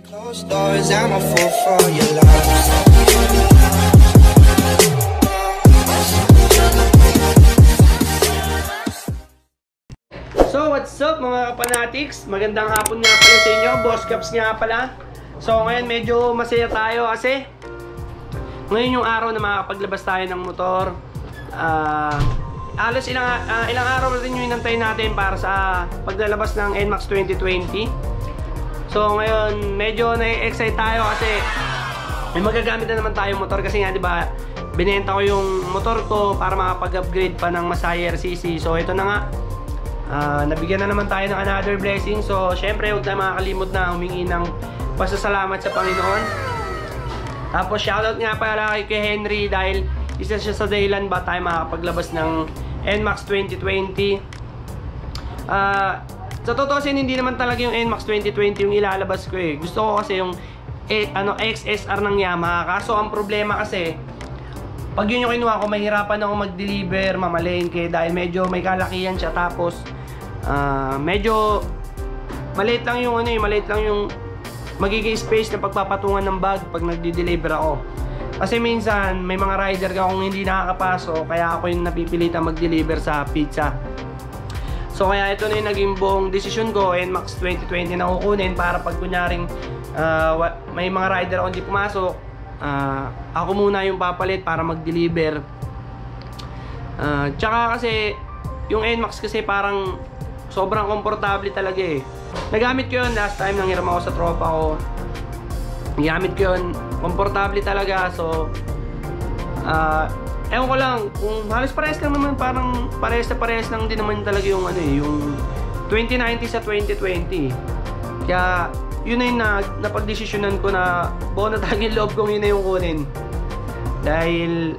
Closed doors, I'm a fool for your love. So what's up mga kapanatics? Magandang hapon nga pala sa inyo, Boss Caps nga pala. So ngayon medyo masaya tayo kasi ngayon yung araw na makakapaglabas tayo ng motor. Alos ilang araw na rin yung inantay natin para sa paglalabas ng NMAX 2020. So ngayon medyo na-excite tayo kasi may magagamit na naman tayong motor kasi nga 'di ba binenta ko yung motor ko para makapag-upgrade pa ng mas higher CC. So ito na nga, nabigyan na naman tayo ng another blessing. So syempre huwag tayo makakalimot na humingi ng pasasalamat sa Panginoon. Tapos shoutout nga pala kay Henry dahil isa siya sa dahilan ba tayo makakapaglabas ng NMAX 2020. Sa totoo kasi hindi naman talaga yung NMAX 2020 yung ilalabas ko eh. Gusto ko kasi yung XSR ng Yamaha. Kaso ang problema kasi pag yun yung kinuha ko, mahirapan ako mag-deliver, mamalengke dahil medyo may kalakihan siya. Tapos medyo maliit lang yung maliit lang yung magiging space na pagpapatungan ng bag pag nagdi-deliver ako. Kasi minsan may mga rider ka kung hindi nakakapasok, kaya ako yung napipilitan mag-deliver sa pizza. So kaya ito na yung naging buong desisyon ko, NMAX 2020 na kukunin para pag kunyaring may mga rider ako hindi pumasok, ako muna yung papalit para mag-deliver. Tsaka kasi yung NMAX kasi parang sobrang komportable talaga eh. Nagamit ko yun last time nang hiram ako sa tropa ko. Nagamit ko yun, komportable talaga. So ewan ko lang, kung halos parehas lang naman, parang parehas lang din naman talaga yung yung 2019 sa 2020. Kaya yun na yung napagdesisyonan ko na buo na talaga yung loob kong yun na yung kunin. Dahil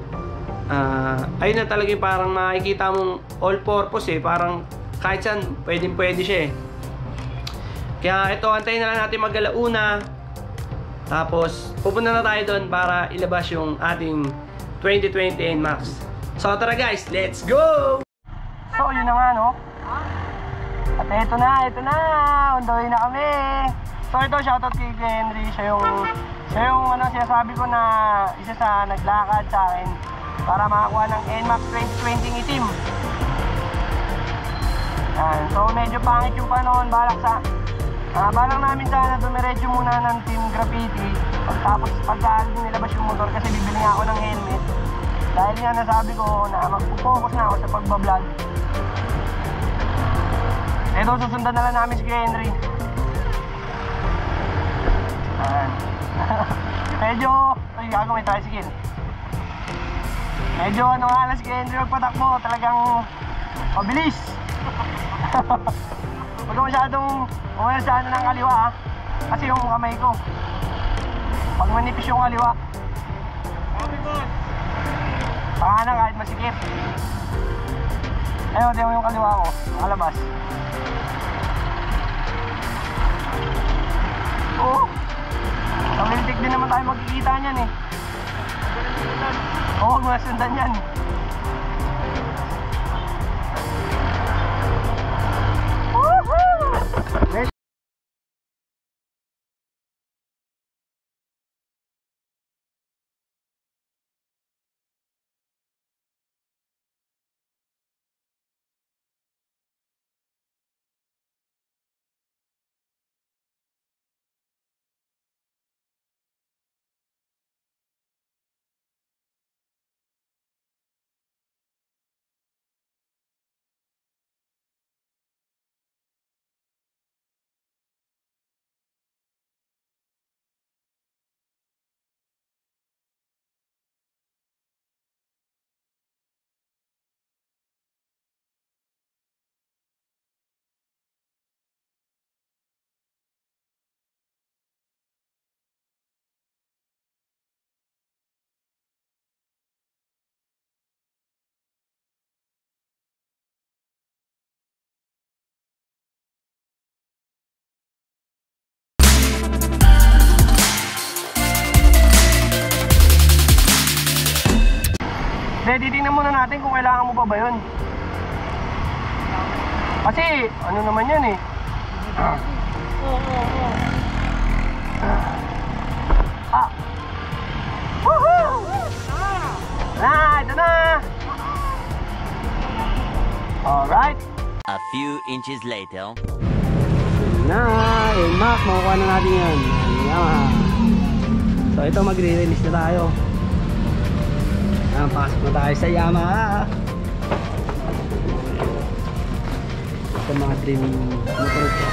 ayun na talaga yung parang makikita mong all purpose eh. Parang kahit saan pwede siya eh. Kaya ito, antayin na lang natin mag-alauna. Tapos pupunta na tayo doon para ilabas yung ating 2020 NMAX. So tara guys, let's go! So yun na nga no. At ito na, on the way na kami. So ito, shoutout kay Henry. Siya yung sinasabi ko na isa sa naglakad sa akin para makakuha ng NMAX 2020 itim. So medyo pangit yung panahon. Balak namin sana dumiretso muna ng Team Graffiti. Pagtapos nilabas yung motor kasi bibili nga ako ng helmet. Dahil nga nasabi ko na mag-focus na ako sa pagbablog. Ito, susundan na lang namin si Henry. Medyo, may tricycle. Medyo nga si Henry magpatakbo, talagang mabilis. Huwag masyadong ng kaliwa kasi yung kamay ko pag manipis yung kaliwa na kahit masikip. Ayun, tingnan mo yung kaliwa ko nakalabas. Sa Miltic din naman tayo magkikita nyan eh. Huwag mo nasundan yan. Titingnan muna natin kung kailangan mo pa ba yun. Kasi ano naman yan eh. inches later. Na, Mac, makukuha na natin yan. Yamaha. So ito, magre-release na tayo. Pasok na tayo sa Yamaha. Ito mga dreaming motor ito.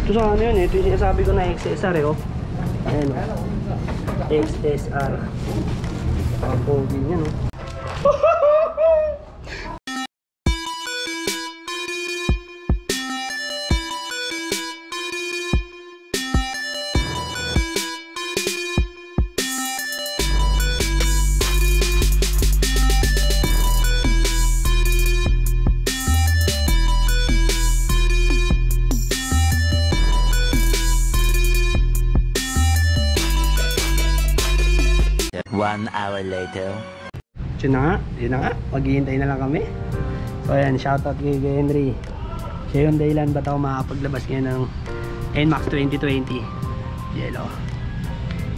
Ito sa ano yun eh. Ito yung sinasabi ko na XSR eh. Oh. Ayan o. XSR. Pogi niya no. One hour later. Yun na nga, maghihintay na lang kami. So ayan, shoutout kay Henry. Siya yung dahilan ba't ako makapaglabas ngayon ng NMAX 2020 Yellow.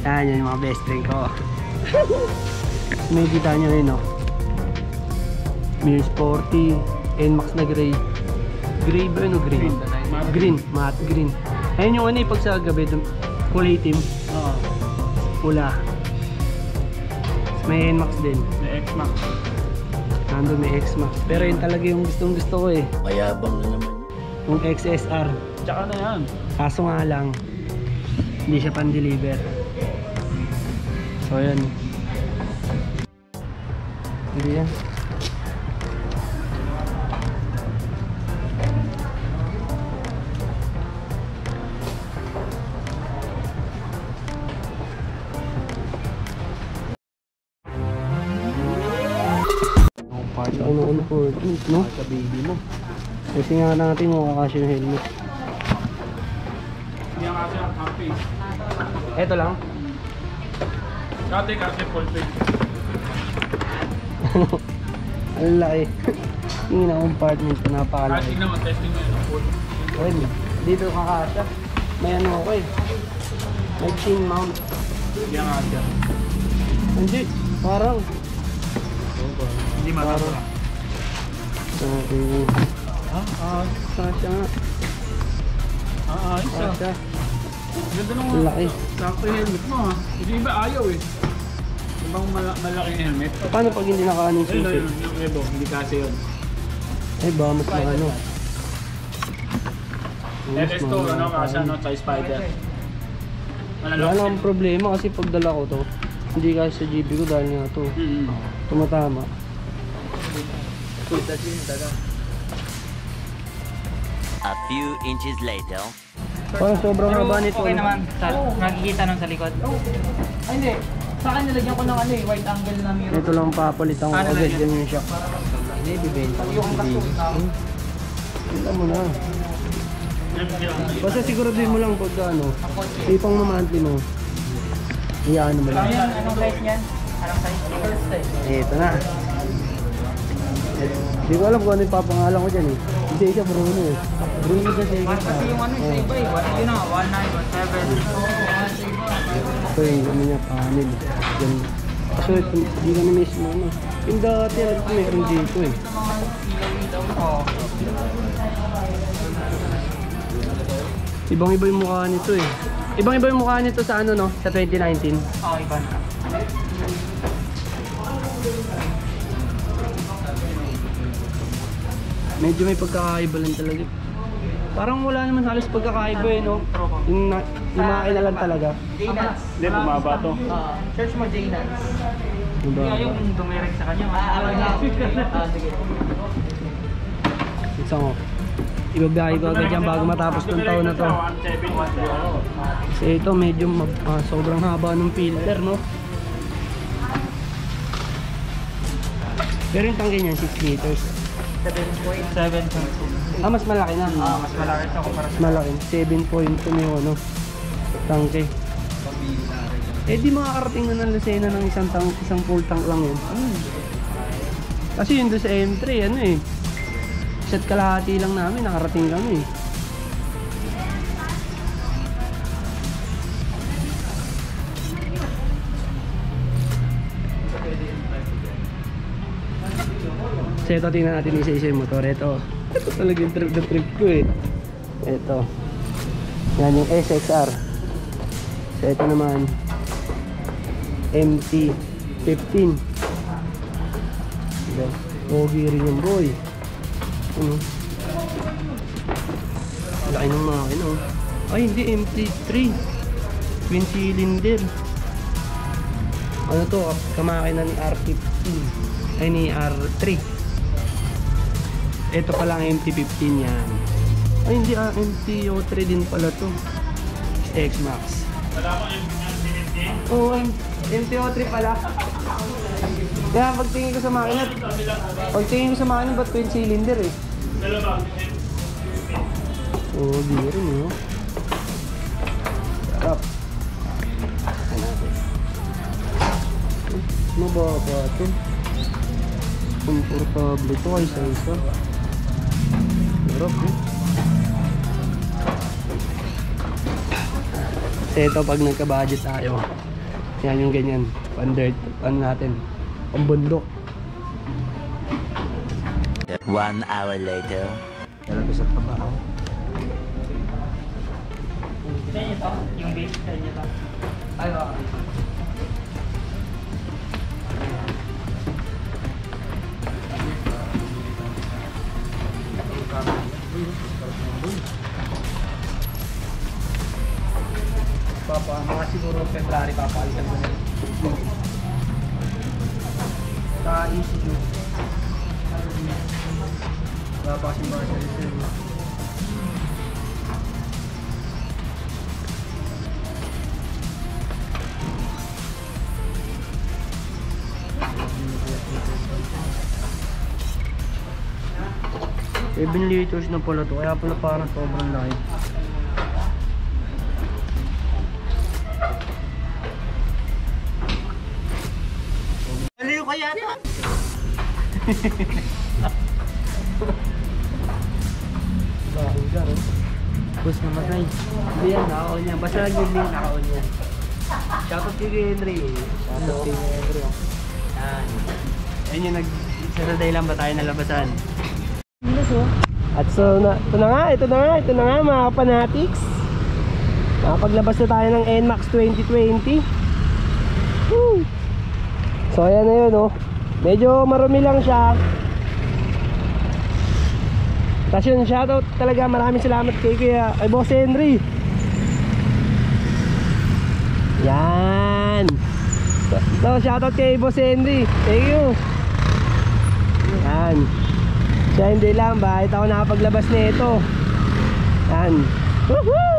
Yan, yan yung mga best friend ko. May kita nyo yun no, Mir Sporty NMAX na gray. Gray ba yun o green? Green, matte green. Ayun yung ano yung pag sa gabi kulay itim. Pula. May NMAX din. May X-Max. Nandun may X-Max. Pero yun talaga yung gustong gusto ko eh. Mayabang na naman. Yung XSR. Tsaka na yan. Kaso nga lang, hindi siya pan-deliver. So yun. Hindi yan. Ano for no? Sa baby mo. Kasi nga natin mo kakasya yung helmet. Hindi ang kasi ang half face. Eto lang. Dati kasi full face. Ang laki. Yung na-compartment ko Kahit napakalaki. tignan mo, testing mo yun. Full. Okay, dito kakasya. May ano ako eh. May chin mount. Hindi ang kasi. Hindi, parang. Hindi matapos. Okay. Kasya nga. Isa. Kasya. Ganda nung Ang laki. sakto yung helmet mo ha. Hindi ba ayaw eh. Ibang malaking helmet. Paano pag hindi nakaano yung Ayun, susi? ayun, yung Evo. Hindi kasi yun. Ay ba, mas ano. FS2, ano, kasi ano, sa Spider. Wala lang problema kasi pag dala ko to, hindi kasi sa GB ko dahil nga to. Tumatama. A few inches later. Parang sobrang haba nito. Okay naman. Nakikita nun sa likod. Ay hindi. Sa akin nilagyan ko ng ano eh, wide angle na mirror. Ito lang papalitan ko agad yan yung shock. Hindi, bibenta. Kita mo na. Basta siguraduhin mo lang pag ano, ipang mamantli mo. Iyaan mo lang. Ayan, anong size niyan? Anong size? Ito na. Hindi ko alam kung ano yung papangalan ko dyan eh. Hindi siya Bruno eh. Bruno sa second Kasi yung ano sa iba eh, yun na, 1917. Ito yung ano niya, panel. Yan. Kaso ito, hindi ka na mismo ano. Yung dati, alam ko meron dito eh. Ibang-iba yung mukha nito eh. Ibang-iba yung mukha nito sa ano no, sa 2019. Oo, iba na. Medyo may pagkakaiba lang talaga. Parang wala naman halos pagkakaiba eh no. Yung mga lang talaga. J-Nance. Hindi, bumaba to. Search mo J-Nance. Diba? Yung dumirect sa kanya. Sige. Isa ko. Ibabiyahe ko agad yan bago matapos ng taon na to. Kasi ito medyo sobrang haba ng filter no. Pero yung tangke niyan 6 liters. 7.7. Mas malaki na. Mas malaki ito kumpara Mas malaki. 7.2 na yung ano, tangke. Eh di makakarating na ng Lucena ng isang full tank lang yun. Kasi yun doon sa M3 ano eh. Isa't kalahati lang namin, nakarating kami. So ito, tingnan natin isa-isa yung motor. Ito talaga yung trip na trip ko eh. Ito. Yan yung SXR. So ito naman MT-15. Diba? Pogi rin yung boy. Ano? Laki ng makina oh. Ay hindi, MT-3 twin cylinder. Ano to? Kamakina ni R15. Ay ni R3. Ito pala ang MT-15 yan. Ay hindi, MT-03 din pala to. X-Max. Wala ko MT-15? Oo, MT-03 pala. Kaya pagtingin ko sa makina, ba't twin cylinder eh? Dalawa. Oo, di rin yun. Sarap. Mababa ito. Komportable ito ay isa-isa. Sarap eh. Kasi ito pag nagka-budget tayo, yan yung ganyan. Pan-dirt, ano natin, pambundok. 1 hour later. Talaga sa trabaho. Sa inyo to? Yung base sa inyo to? Ay, okay. Mga siguro February papalitan ko na yun. Sa ECU. Wala pa kasi mga service. Even liters na pala to, kaya pala parang sobrang laki. Aliw ka yata! Bakit ka rin? Bus namatay. Hindi yan, nakaon niya. Basta nag-link, nakaon niya. Shoutout kay Henry. Shoutout kay Henry. Yan. Yan yung nagsasaday lang ba tayo nalabasan. At so, ito na nga mga kapanatics. Nakapaglabas na tayo ng NMAX 2020. Woo! So ayan na yun oh. Medyo marumi lang siya. Tapos yun, shoutout talaga, maraming salamat kay Boss Henry. Yan. So shoutout kay Boss Henry. Thank you. Yan. Siya hindi lang, bakit ako nakapaglabas nito. Yan. Woohoo!